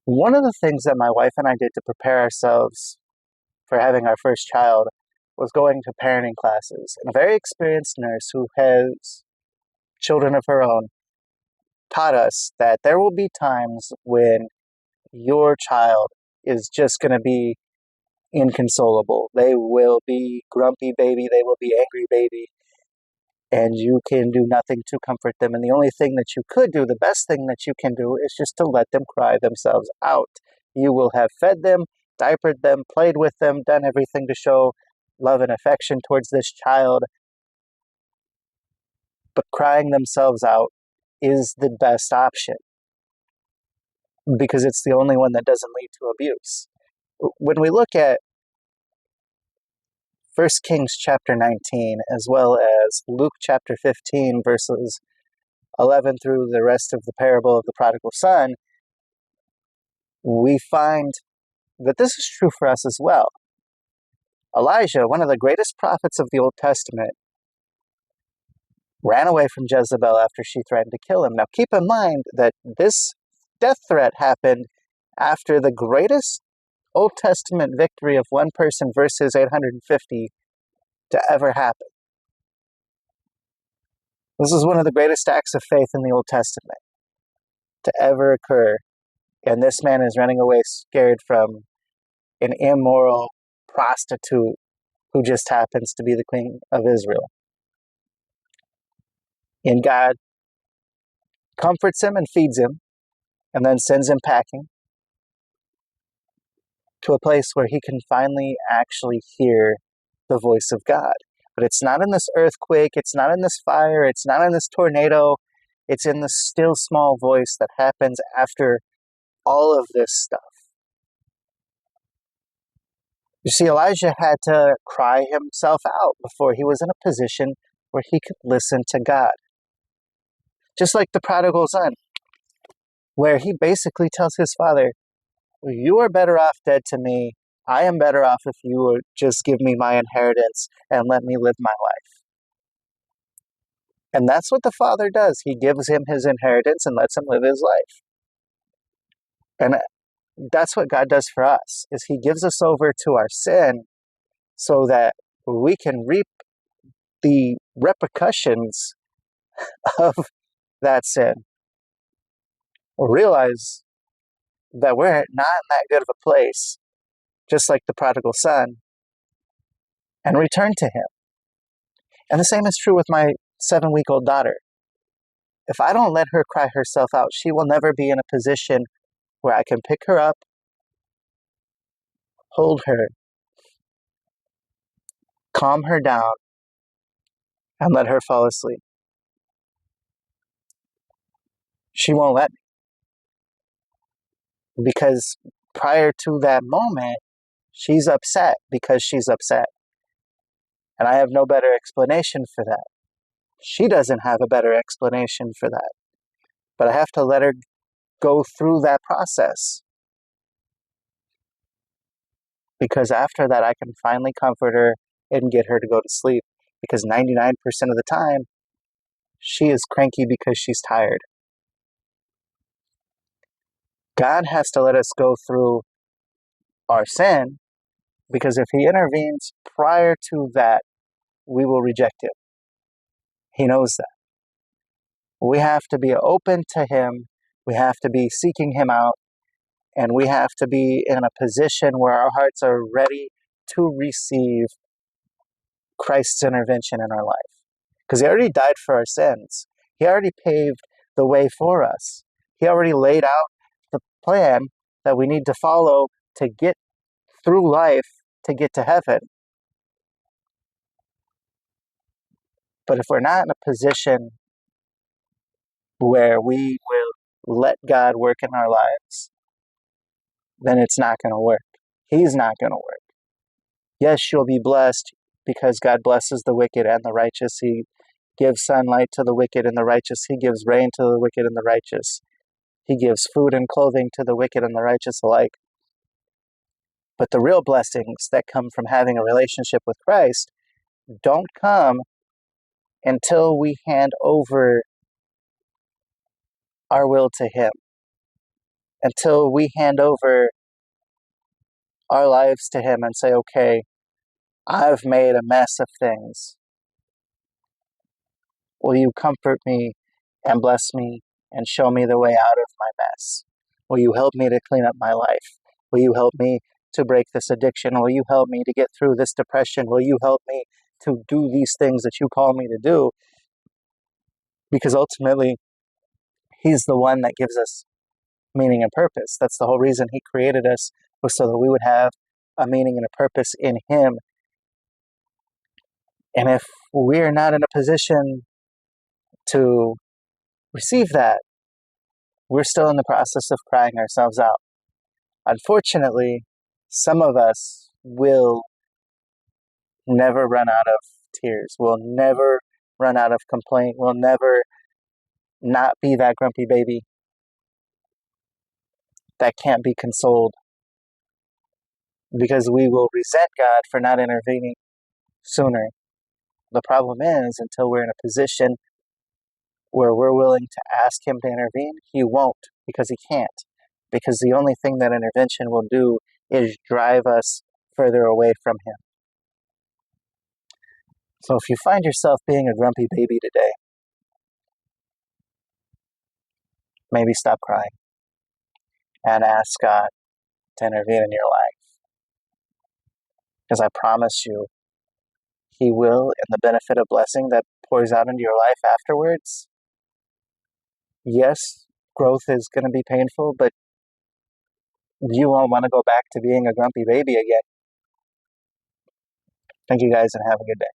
One of the things that my wife and I did to prepare ourselves for having our first child was going to parenting classes. And a very experienced nurse who has children of her own taught us that there will be times when your child is just going to be inconsolable. They will be grumpy baby, they will be angry baby, and you can do nothing to comfort them. And the only thing that you could do, the best thing that you can do, is just to let them cry themselves out. You will have fed them, diapered them, played with them, done everything to show love and affection towards this child, but crying themselves out is the best option because it's the only one that doesn't lead to abuse. When we look at 1 Kings chapter 19, as well as Luke chapter 15, verses 11 through the rest of the parable of the prodigal son, we find that this is true for us as well. Elijah, one of the greatest prophets of the Old Testament, ran away from Jezebel after she threatened to kill him. Now keep in mind that this death threat happened after the greatest Old Testament victory of one person versus 850 to ever happen. This is one of the greatest acts of faith in the Old Testament to ever occur. And this man is running away scared from an immoral prostitute who just happens to be the queen of Israel. And God comforts him and feeds him, and then sends him packing to a place where he can finally actually hear the voice of God. But it's not in this earthquake, it's not in this fire, it's not in this tornado, it's in the still small voice that happens after all of this stuff. You see, Elijah had to cry himself out before he was in a position where he could listen to God. Just like the prodigal son, where he basically tells his father, you are better off dead to me. I am better off if you would just give me my inheritance and let me live my life. And that's what the father does. He gives him his inheritance and lets him live his life. And that's what God does for us, is he gives us over to our sin so that we can reap the repercussions of that sin. Or realize that we're not in that good of a place, just like the prodigal son, and return to him. And the same is true with my 7-week-old daughter. If I don't let her cry herself out, she will never be in a position where I can pick her up, hold her, calm her down, and let her fall asleep. She won't let me. Because prior to that moment, she's upset because she's upset. And I have no better explanation for that. She doesn't have a better explanation for that. But I have to let her go through that process. Because after that, I can finally comfort her and get her to go to sleep. Because 99% of the time, she is cranky because she's tired. God has to let us go through our sin, because if he intervenes prior to that, we will reject him. He knows that. We have to be open to him. We have to be seeking him out. And we have to be in a position where our hearts are ready to receive Christ's intervention in our life. Because he already died for our sins. He already paved the way for us. He already laid out the plan that we need to follow to get through life, to get to heaven. But if we're not in a position where we will let God work in our lives, then it's not going to work. He's not going to work. Yes, you'll be blessed because God blesses the wicked and the righteous. He gives sunlight to the wicked and the righteous. He gives rain to the wicked and the righteous. He gives food and clothing to the wicked and the righteous alike. But the real blessings that come from having a relationship with Christ don't come until we hand over our will to him. until we hand over our lives to Him and say, okay, I've made a mess of things. Will you comfort me and bless me and show me the way out of my mess? Will you help me to clean up my life? Will you help me to break this addiction? Will you help me to get through this depression? Will you help me to do these things that you call me to do? Because ultimately, He's the one that gives us meaning and purpose. That's the whole reason He created us, was so that we would have a meaning and a purpose in Him. And if we're not in a position to receive that, we're still in the process of crying ourselves out. Unfortunately, some of us will never run out of tears. We'll never run out of complaint. We'll never not be that grumpy baby that can't be consoled, because we will resent God for not intervening sooner. The problem is, until we're in a position where we're willing to ask Him to intervene, He won't, because He can't. Because the only thing that intervention will do is drive us further away from Him. So if you find yourself being a grumpy baby today, maybe stop crying and ask God to intervene in your life. Because I promise you, He will, and the benefit of blessing that pours out into your life afterwards. Yes, growth is going to be painful, but you won't want to go back to being a grumpy baby again. Thank you guys, and have a good day.